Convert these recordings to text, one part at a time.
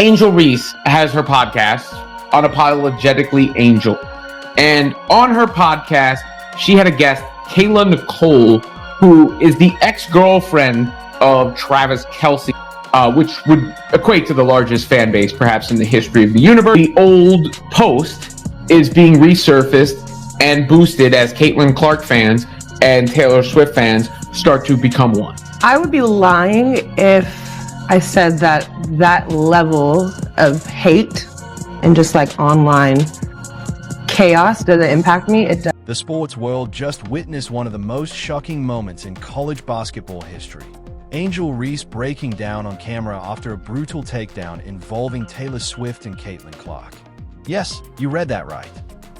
Angel Reese has her podcast, Unapologetically Angel. And on her podcast, she had a guest, Kayla Nicole, who is the ex-girlfriend of Travis Kelce, which would equate to the largest fan base perhaps in the history of the universe. The old post is being resurfaced and boosted as Caitlin Clark fans and Taylor Swift fans start to become one. I would be lying if I said that that level of hate and just like online chaos doesn't impact me. It does. The sports world just witnessed one of the most shocking moments in college basketball history. Angel Reese breaking down on camera after a brutal takedown involving Taylor Swift and Caitlin Clark. Yes, you read that right.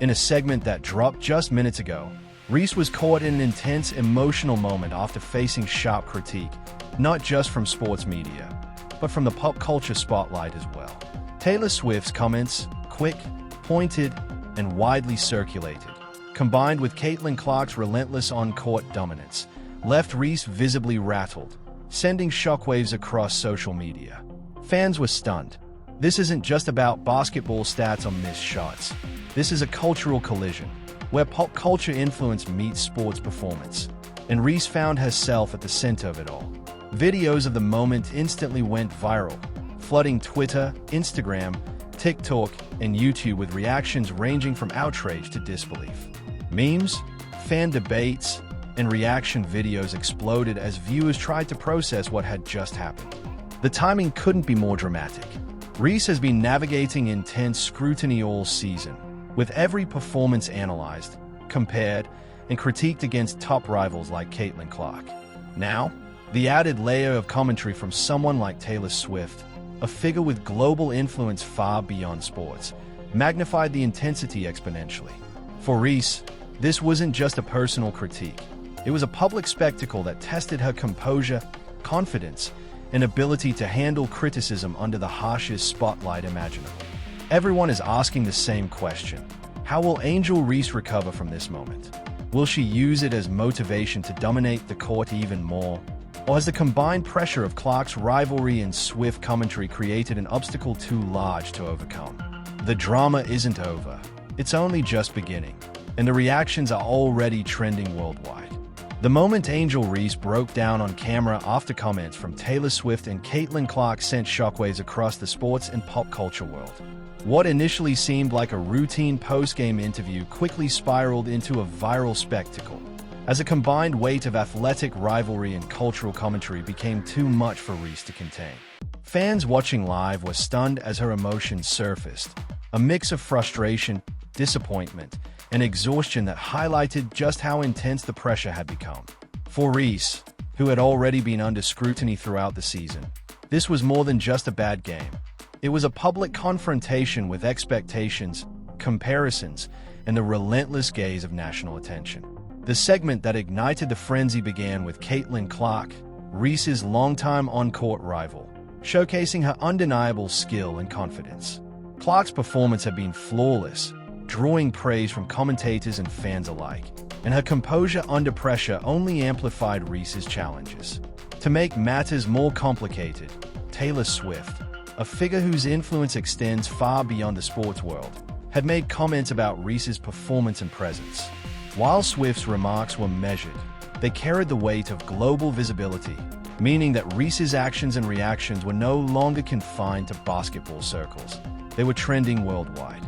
In a segment that dropped just minutes ago, Reese was caught in an intense emotional moment after facing sharp critique, not just from sports media, but from the pop culture spotlight as well. Taylor Swift's comments, quick, pointed, and widely circulated, combined with Caitlin Clark's relentless on-court dominance, left Reese visibly rattled, sending shockwaves across social media. Fans were stunned. This isn't just about basketball stats or missed shots. This is a cultural collision, where pop culture influence meets sports performance, and Reese found herself at the center of it all. Videos of the moment instantly went viral, flooding Twitter, Instagram, TikTok, and YouTube with reactions ranging from outrage to disbelief. Memes, fan debates, and reaction videos exploded as viewers tried to process what had just happened. The timing couldn't be more dramatic. Reese has been navigating intense scrutiny all season, with every performance analyzed, compared, and critiqued against top rivals like Caitlin Clark. Now, the added layer of commentary from someone like Taylor Swift, a figure with global influence far beyond sports, magnified the intensity exponentially. For Reese, this wasn't just a personal critique. It was a public spectacle that tested her composure, confidence, and ability to handle criticism under the harshest spotlight imaginable. Everyone is asking the same question. How will Angel Reese recover from this moment? Will she use it as motivation to dominate the court even more? Or has the combined pressure of Clark's rivalry and Swift commentary created an obstacle too large to overcome? The drama isn't over. It's only just beginning, and the reactions are already trending worldwide. The moment Angel Reese broke down on camera after comments from Taylor Swift and Caitlin Clark sent shockwaves across the sports and pop culture world. What initially seemed like a routine post-game interview quickly spiraled into a viral spectacle, as a combined weight of athletic rivalry and cultural commentary became too much for Reese to contain. Fans watching live were stunned as her emotions surfaced, a mix of frustration, disappointment, and exhaustion that highlighted just how intense the pressure had become. For Reese, who had already been under scrutiny throughout the season, this was more than just a bad game. It was a public confrontation with expectations, comparisons, and the relentless gaze of national attention. The segment that ignited the frenzy began with Caitlin Clark, Reese's longtime on-court rival, showcasing her undeniable skill and confidence. Clark's performance had been flawless, drawing praise from commentators and fans alike, and her composure under pressure only amplified Reese's challenges. To make matters more complicated, Taylor Swift, a figure whose influence extends far beyond the sports world, had made comments about Reese's performance and presence. While Swift's remarks were measured, they carried the weight of global visibility, meaning that Reese's actions and reactions were no longer confined to basketball circles. They were trending worldwide.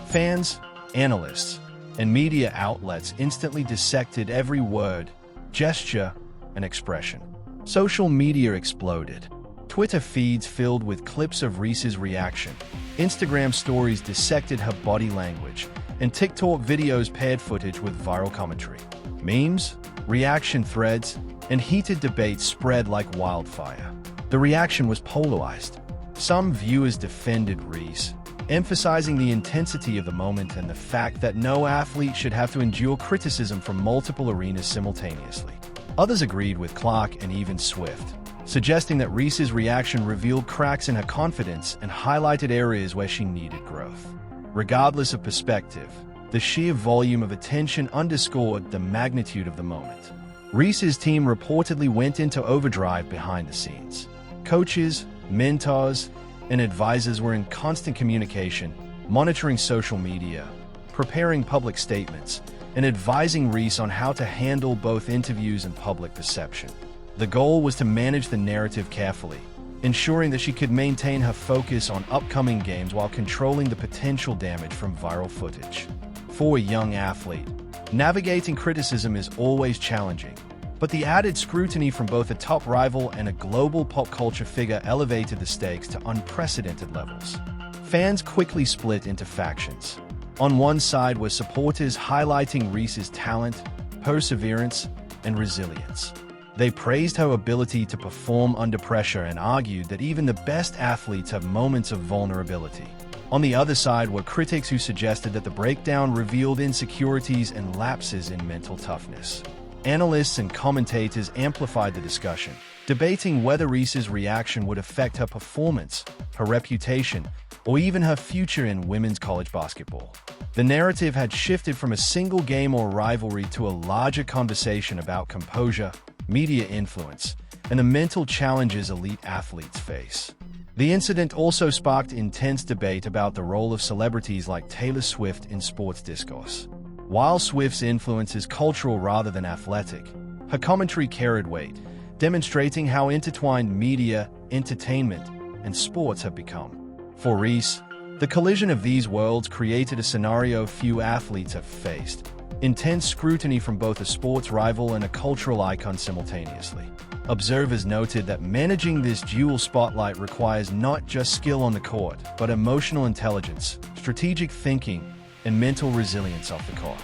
Fans, analysts, and media outlets instantly dissected every word, gesture, and expression. Social media exploded. Twitter feeds filled with clips of Reese's reaction. Instagram stories dissected her body language, and TikTok videos paired footage with viral commentary. Memes, reaction threads, and heated debates spread like wildfire. The reaction was polarized. Some viewers defended Reese, emphasizing the intensity of the moment and the fact that no athlete should have to endure criticism from multiple arenas simultaneously. Others agreed with Clark and even Swift, suggesting that Reese's reaction revealed cracks in her confidence and highlighted areas where she needed growth. Regardless of perspective, the sheer volume of attention underscored the magnitude of the moment. Reese's team reportedly went into overdrive behind the scenes. Coaches, mentors, and advisors were in constant communication, monitoring social media, preparing public statements, and advising Reese on how to handle both interviews and public perception. The goal was to manage the narrative carefully, ensuring that she could maintain her focus on upcoming games while controlling the potential damage from viral footage. For a young athlete, navigating criticism is always challenging, but the added scrutiny from both a top rival and a global pop culture figure elevated the stakes to unprecedented levels. Fans quickly split into factions. On one side were supporters highlighting Reese's talent, perseverance, and resilience. They praised her ability to perform under pressure and argued that even the best athletes have moments of vulnerability. On the other side were critics who suggested that the breakdown revealed insecurities and lapses in mental toughness. Analysts and commentators amplified the discussion, debating whether Reese's reaction would affect her performance, her reputation, or even her future in women's college basketball. The narrative had shifted from a single game or rivalry to a larger conversation about composure, media influence, and the mental challenges elite athletes face. The incident also sparked intense debate about the role of celebrities like Taylor Swift in sports discourse. While Swift's influence is cultural rather than athletic, her commentary carried weight, demonstrating how intertwined media, entertainment, and sports have become. For Reese, the collision of these worlds created a scenario few athletes have faced: intense scrutiny from both a sports rival and a cultural icon simultaneously. Observers noted that managing this dual spotlight requires not just skill on the court, but emotional intelligence, strategic thinking, and mental resilience off the court.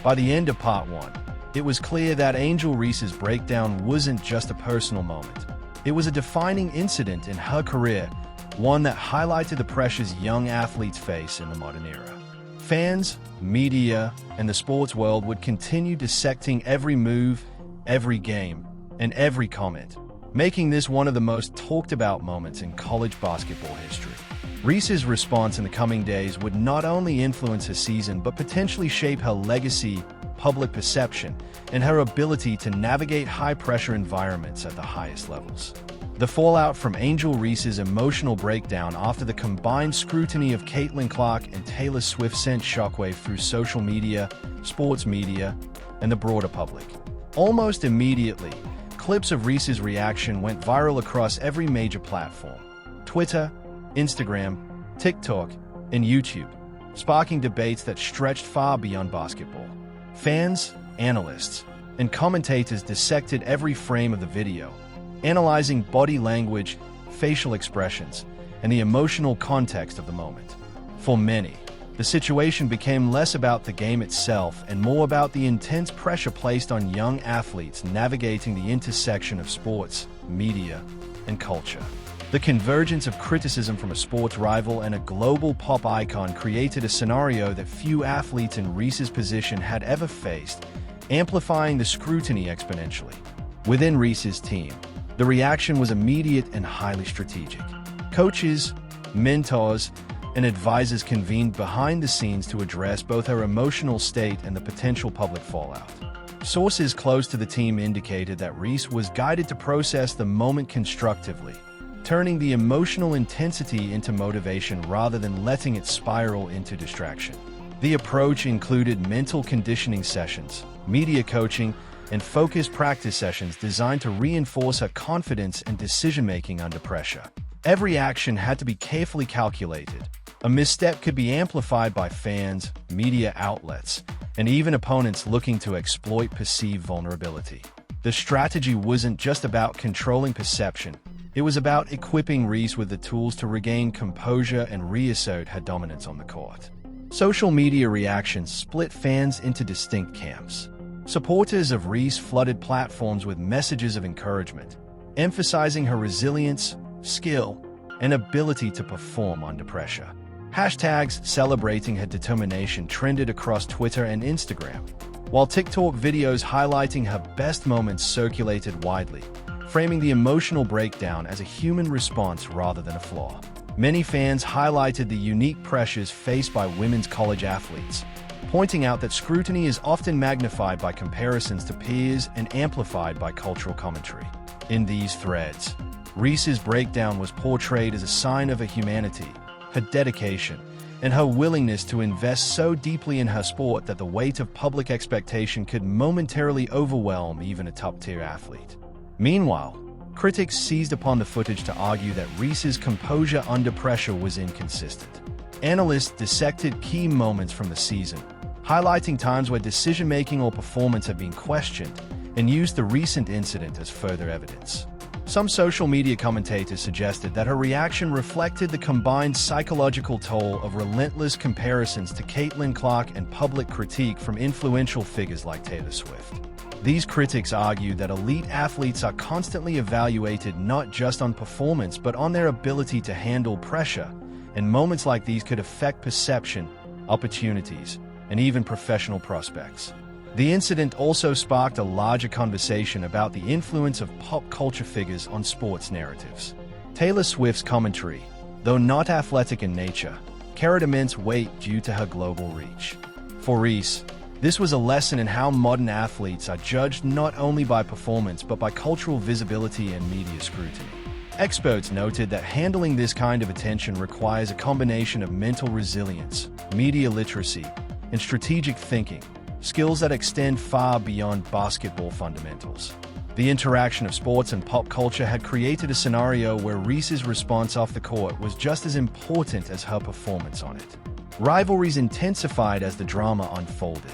By the end of Part 1, it was clear that Angel Reese's breakdown wasn't just a personal moment. It was a defining incident in her career, one that highlighted the pressures young athletes face in the modern era. Fans, media, and the sports world would continue dissecting every move, every game, and every comment, making this one of the most talked about moments in college basketball history. Reese's response in the coming days would not only influence her season but potentially shape her legacy, public perception, and her ability to navigate high-pressure environments at the highest levels. The fallout from Angel Reese's emotional breakdown after the combined scrutiny of Caitlin Clark and Taylor Swift sent shockwave through social media, sports media, and the broader public. Almost immediately, clips of Reese's reaction went viral across every major platform: Twitter, Instagram, TikTok, and YouTube, sparking debates that stretched far beyond basketball. Fans, analysts, and commentators dissected every frame of the video, analyzing body language, facial expressions, and the emotional context of the moment. For many, the situation became less about the game itself and more about the intense pressure placed on young athletes navigating the intersection of sports, media, and culture. The convergence of criticism from a sports rival and a global pop icon created a scenario that few athletes in Reese's position had ever faced, amplifying the scrutiny exponentially. Within Reese's team, the reaction was immediate and highly strategic. Coaches, mentors, and advisors convened behind the scenes to address both her emotional state and the potential public fallout. Sources close to the team indicated that Reese was guided to process the moment constructively, turning the emotional intensity into motivation rather than letting it spiral into distraction. The approach included mental conditioning sessions, media coaching, and focused practice sessions designed to reinforce her confidence and decision-making under pressure. Every action had to be carefully calculated. A misstep could be amplified by fans, media outlets, and even opponents looking to exploit perceived vulnerability. The strategy wasn't just about controlling perception. It was about equipping Reese with the tools to regain composure and reassert her dominance on the court. Social media reactions split fans into distinct camps. Supporters of Reese flooded platforms with messages of encouragement, emphasizing her resilience, skill, and ability to perform under pressure. Hashtags celebrating her determination trended across Twitter and Instagram, while TikTok videos highlighting her best moments circulated widely, framing the emotional breakdown as a human response rather than a flaw. Many fans highlighted the unique pressures faced by women's college athletes, pointing out that scrutiny is often magnified by comparisons to peers and amplified by cultural commentary. In these threads, Reese's breakdown was portrayed as a sign of her humanity, her dedication, and her willingness to invest so deeply in her sport that the weight of public expectation could momentarily overwhelm even a top-tier athlete. Meanwhile, critics seized upon the footage to argue that Reese's composure under pressure was inconsistent. Analysts dissected key moments from the season, highlighting times where decision-making or performance had been questioned, and used the recent incident as further evidence. Some social media commentators suggested that her reaction reflected the combined psychological toll of relentless comparisons to Caitlin Clark and public critique from influential figures like Taylor Swift. These critics argue that elite athletes are constantly evaluated not just on performance but on their ability to handle pressure, and moments like these could affect perception, opportunities, and even professional prospects. The incident also sparked a larger conversation about the influence of pop culture figures on sports narratives. Taylor Swift's commentary, though not athletic in nature, carried immense weight due to her global reach. For Reese, this was a lesson in how modern athletes are judged not only by performance but by cultural visibility and media scrutiny. Experts noted that handling this kind of attention requires a combination of mental resilience, media literacy, and strategic thinking, skills that extend far beyond basketball fundamentals. The interaction of sports and pop culture had created a scenario where Reese's response off the court was just as important as her performance on it. Rivalries intensified as the drama unfolded.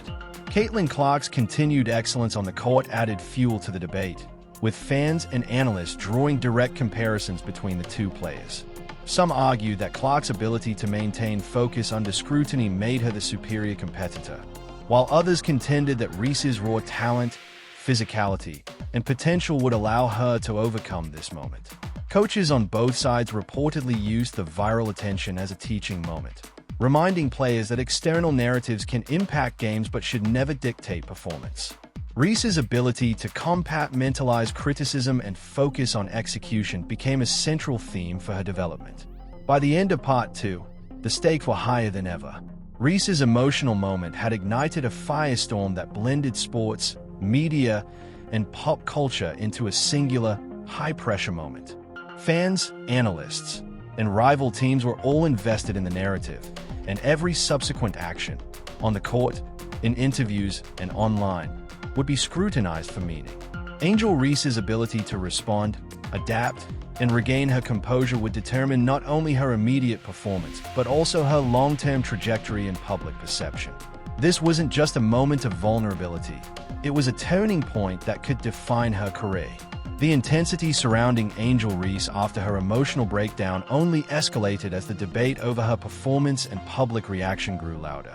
Caitlin Clark's continued excellence on the court added fuel to the debate, with fans and analysts drawing direct comparisons between the two players. Some argued that Clark's ability to maintain focus under scrutiny made her the superior competitor, while others contended that Reese's raw talent, physicality, and potential would allow her to overcome this moment. Coaches on both sides reportedly used the viral attention as a teaching moment, reminding players that external narratives can impact games but should never dictate performance. Reese's ability to compartmentalize criticism and focus on execution became a central theme for her development. By the end of Part 2, the stakes were higher than ever. Reese's emotional moment had ignited a firestorm that blended sports, media, and pop culture into a singular, high-pressure moment. Fans, analysts, and rival teams were all invested in the narrative, and every subsequent action, on the court, in interviews, and online, would be scrutinized for meaning. Angel Reese's ability to respond, adapt, and regain her composure would determine not only her immediate performance, but also her long-term trajectory and public perception. This wasn't just a moment of vulnerability. It was a turning point that could define her career. The intensity surrounding Angel Reese after her emotional breakdown only escalated as the debate over her performance and public reaction grew louder.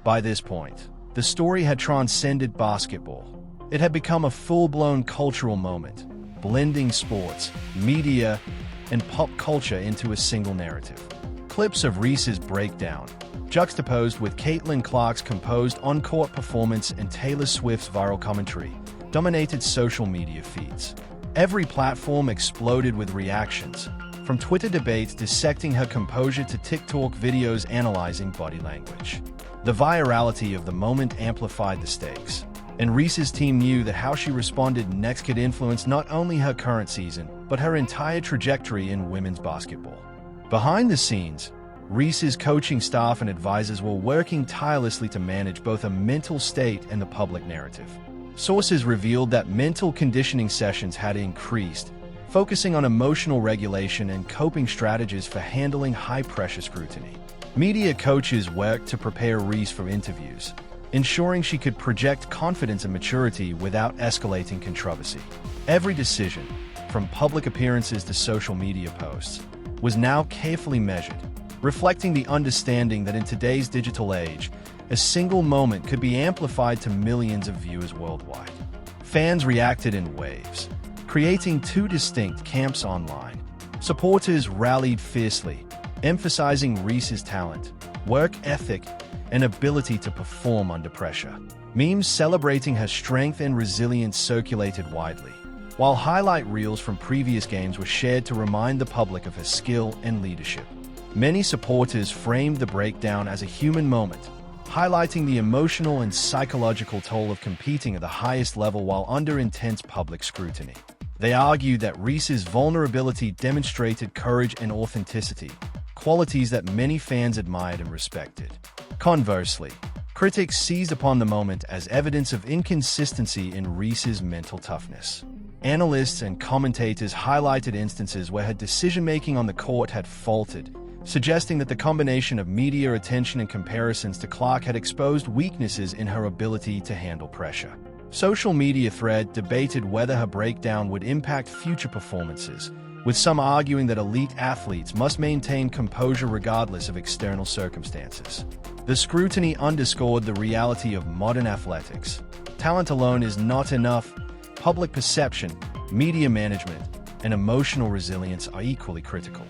By this point, the story had transcended basketball. It had become a full-blown cultural moment, blending sports, media, and pop culture into a single narrative. Clips of Reese's breakdown, juxtaposed with Caitlin Clark's composed on-court performance and Taylor Swift's viral commentary, dominated social media feeds. Every platform exploded with reactions, from Twitter debates dissecting her composure to TikTok videos analyzing body language. The virality of the moment amplified the stakes, and Reese's team knew that how she responded next could influence not only her current season, but her entire trajectory in women's basketball. Behind the scenes, Reese's coaching staff and advisors were working tirelessly to manage both her mental state and the public narrative. Sources revealed that mental conditioning sessions had increased, focusing on emotional regulation and coping strategies for handling high-pressure scrutiny. Media coaches worked to prepare Reese for interviews, ensuring she could project confidence and maturity without escalating controversy. Every decision, from public appearances to social media posts, was now carefully measured, reflecting the understanding that in today's digital age, a single moment could be amplified to millions of viewers worldwide. Fans reacted in waves, creating two distinct camps online. Supporters rallied fiercely, emphasizing Reese's talent, work ethic, and ability to perform under pressure. Memes celebrating her strength and resilience circulated widely, while highlight reels from previous games were shared to remind the public of her skill and leadership. Many supporters framed the breakdown as a human moment, highlighting the emotional and psychological toll of competing at the highest level while under intense public scrutiny. They argued that Reese's vulnerability demonstrated courage and authenticity, qualities that many fans admired and respected. Conversely, critics seized upon the moment as evidence of inconsistency in Reese's mental toughness. Analysts and commentators highlighted instances where her decision-making on the court had faltered, suggesting that the combination of media attention and comparisons to Clark had exposed weaknesses in her ability to handle pressure. Social media thread debated whether her breakdown would impact future performances, with some arguing that elite athletes must maintain composure regardless of external circumstances. The scrutiny underscored the reality of modern athletics. Talent alone is not enough. Public perception, media management, and emotional resilience are equally critical.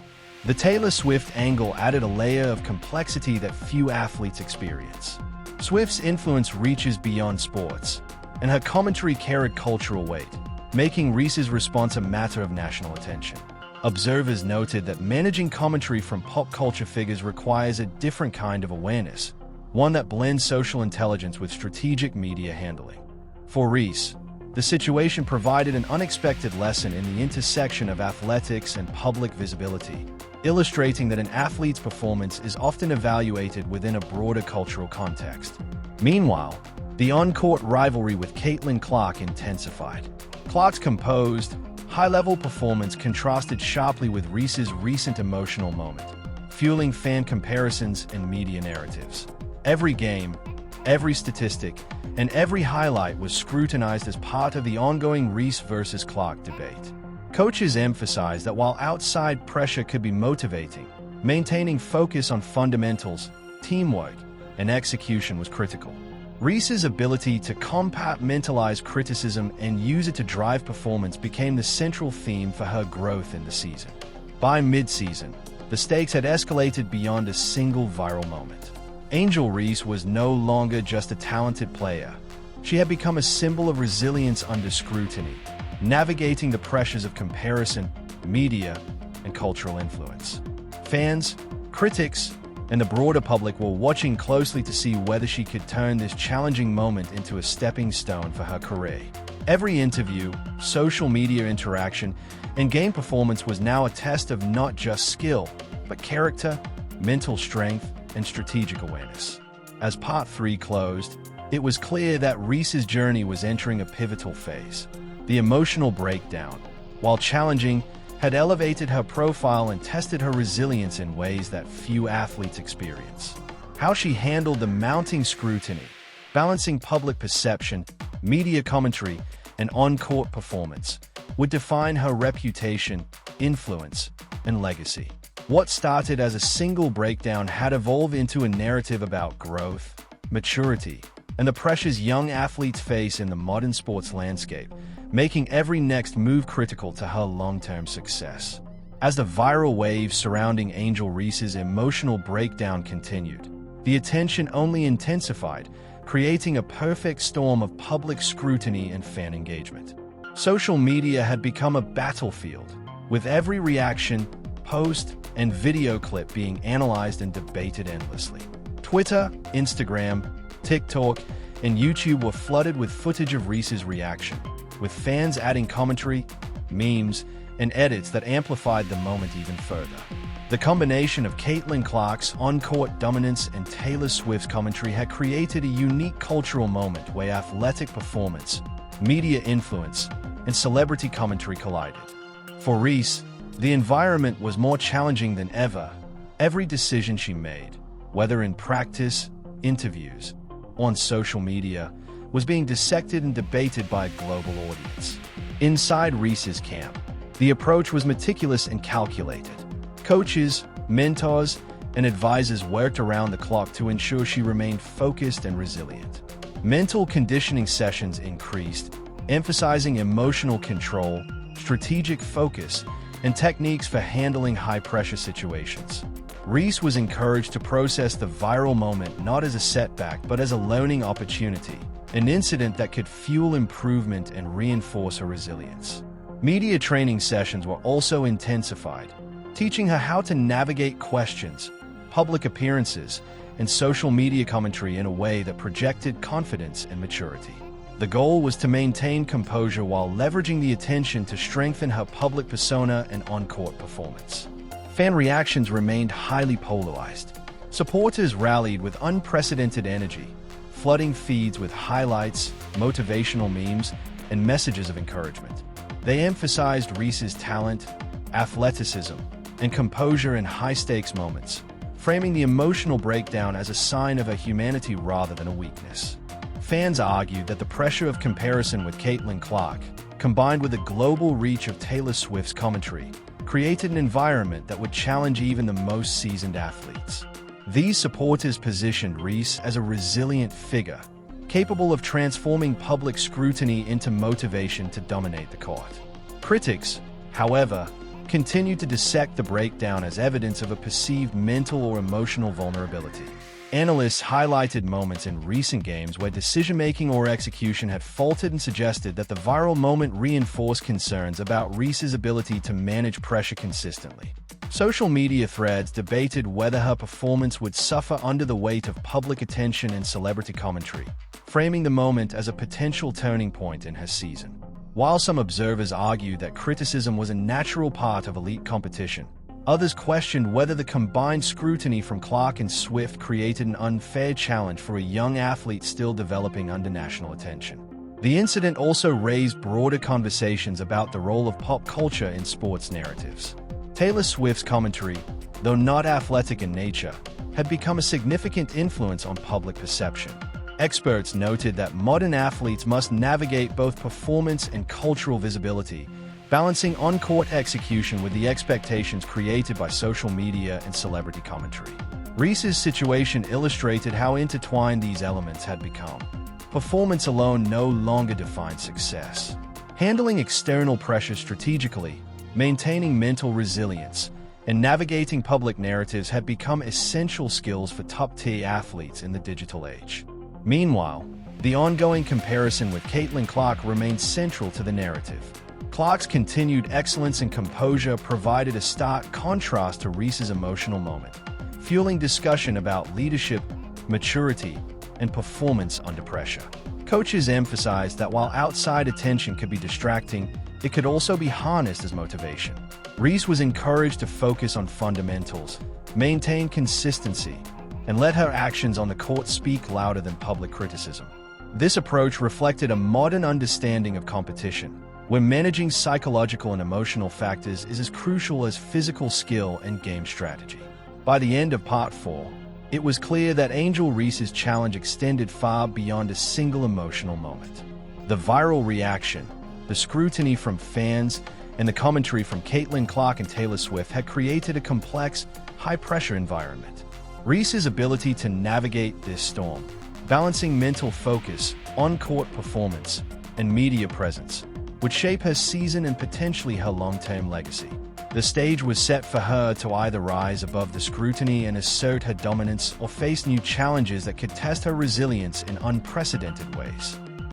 The Taylor Swift angle added a layer of complexity that few athletes experience. Swift's influence reaches beyond sports, and her commentary carried cultural weight, making Reese's response a matter of national attention. Observers noted that managing commentary from pop culture figures requires a different kind of awareness, one that blends social intelligence with strategic media handling. For Reese, the situation provided an unexpected lesson in the intersection of athletics and public visibility, illustrating that an athlete's performance is often evaluated within a broader cultural context. Meanwhile, the on-court rivalry with Caitlin Clark intensified. Clark's composed, high-level performance contrasted sharply with Reese's recent emotional moment, fueling fan comparisons and media narratives. Every game, every statistic, and every highlight was scrutinized as part of the ongoing Reese versus Clark debate. Coaches emphasized that while outside pressure could be motivating, maintaining focus on fundamentals, teamwork, and execution was critical. Reese's ability to compartmentalize criticism and use it to drive performance became the central theme for her growth in the season. By mid-season, the stakes had escalated beyond a single viral moment. Angel Reese was no longer just a talented player. She had become a symbol of resilience under scrutiny, navigating the pressures of comparison, media, and cultural influence. Fans, critics, and the broader public were watching closely to see whether she could turn this challenging moment into a stepping stone for her career. Every interview, social media interaction, and game performance was now a test of not just skill, but character, mental strength, and strategic awareness. As Part 3 closed, it was clear that Reese's journey was entering a pivotal phase. The emotional breakdown, while challenging, had elevated her profile and tested her resilience in ways that few athletes experience. How she handled the mounting scrutiny, balancing public perception, media commentary, and on-court performance, would define her reputation, influence, and legacy. What started as a single breakdown had evolved into a narrative about growth, maturity, and the pressures young athletes face in the modern sports landscape, making every next move critical to her long-term success. As the viral wave surrounding Angel Reese's emotional breakdown continued, the attention only intensified, creating a perfect storm of public scrutiny and fan engagement. Social media had become a battlefield, with every reaction, post, and video clip being analyzed and debated endlessly. Twitter, Instagram, TikTok, and YouTube were flooded with footage of Reese's reaction, with fans adding commentary, memes, and edits that amplified the moment even further. The combination of Caitlin Clark's on-court dominance and Taylor Swift's commentary had created a unique cultural moment where athletic performance, media influence, and celebrity commentary collided. For Reese, the environment was more challenging than ever. Every decision she made, whether in practice, interviews, or on social media, was being dissected and debated by a global audience. Inside Reese's camp, the approach was meticulous and calculated. Coaches, mentors, and advisors worked around the clock to ensure she remained focused and resilient. Mental conditioning sessions increased, emphasizing emotional control, strategic focus, and techniques for handling high-pressure situations. Reese was encouraged to process the viral moment not as a setback but as a learning opportunity, an incident that could fuel improvement and reinforce her resilience. Media training sessions were also intensified, teaching her how to navigate questions, public appearances, and social media commentary in a way that projected confidence and maturity. The goal was to maintain composure while leveraging the attention to strengthen her public persona and on-court performance. Fan reactions remained highly polarized. Supporters rallied with unprecedented energy, flooding feeds with highlights, motivational memes, and messages of encouragement. They emphasized Reese's talent, athleticism, and composure in high-stakes moments, framing the emotional breakdown as a sign of her humanity rather than a weakness. Fans argued that the pressure of comparison with Caitlin Clark, combined with the global reach of Taylor Swift's commentary, created an environment that would challenge even the most seasoned athletes. These supporters positioned Reese as a resilient figure, capable of transforming public scrutiny into motivation to dominate the court. Critics, however, continued to dissect the breakdown as evidence of a perceived mental or emotional vulnerability. Analysts highlighted moments in recent games where decision-making or execution had faltered and suggested that the viral moment reinforced concerns about Reese's ability to manage pressure consistently. Social media threads debated whether her performance would suffer under the weight of public attention and celebrity commentary, framing the moment as a potential turning point in her season. While some observers argued that criticism was a natural part of elite competition, others questioned whether the combined scrutiny from Clark and Swift created an unfair challenge for a young athlete still developing under national attention. The incident also raised broader conversations about the role of pop culture in sports narratives. Taylor Swift's commentary, though not athletic in nature, had become a significant influence on public perception. Experts noted that modern athletes must navigate both performance and cultural visibility, balancing on-court execution with the expectations created by social media and celebrity commentary. Reese's situation illustrated how intertwined these elements had become. Performance alone no longer defined success. Handling external pressure strategically, maintaining mental resilience, and navigating public narratives had become essential skills for top-tier athletes in the digital age. Meanwhile, the ongoing comparison with Caitlin Clark remained central to the narrative. Clark's continued excellence and composure provided a stark contrast to Reese's emotional moment, fueling discussion about leadership, maturity, and performance under pressure. Coaches emphasized that while outside attention could be distracting, it could also be harnessed as motivation. Reese was encouraged to focus on fundamentals, maintain consistency, and let her actions on the court speak louder than public criticism. This approach reflected a modern understanding of competition, where managing psychological and emotional factors is as crucial as physical skill and game strategy. By the end of Part 4, it was clear that Angel Reese's challenge extended far beyond a single emotional moment. The viral reaction, the scrutiny from fans, and the commentary from Caitlin Clark and Taylor Swift had created a complex, high-pressure environment. Reese's ability to navigate this storm, balancing mental focus, on-court performance, and media presence, would shape her season and potentially her long-term legacy. The stage was set for her to either rise above the scrutiny and assert her dominance or face new challenges that could test her resilience in unprecedented ways.